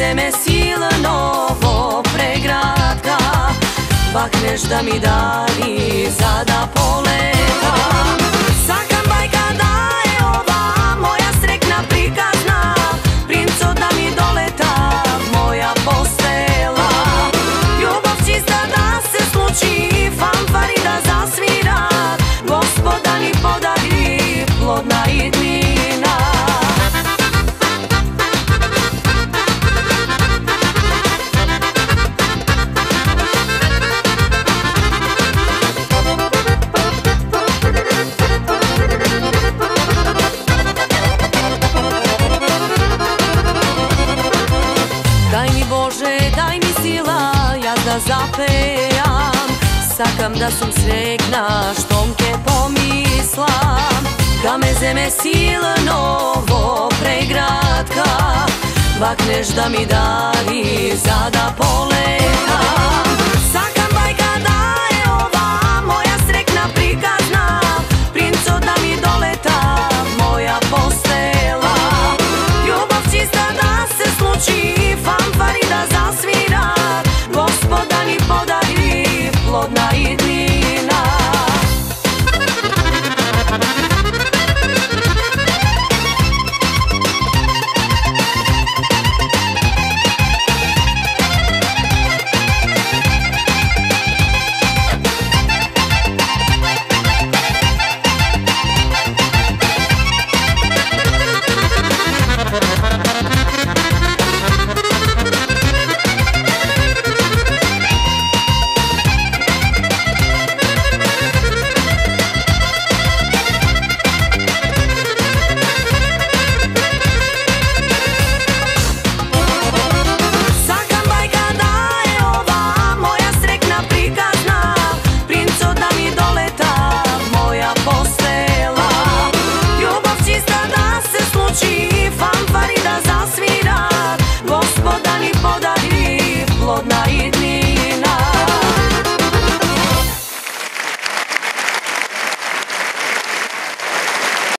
zeme silnovo pregratka, bakneš da mi dani zada poleta. Svaka bajka da je ova moja srekna prikazna, princo da mi doleta moja postela. Ljubav čista da se sluči, fanfari da zasvira, Gospoda mi podari plodna idnina. Daj mi Bože, daj mi sila, ja da zapejam, sakam da sam sretna, štomke pomislam. Da me zeme silnovo pregratka, bakneš da mi dani zada poleta. Sakam bajka da je ova moja srekna prikazna, princo da mi doleta moja postela. Ljubav čista da se sluči,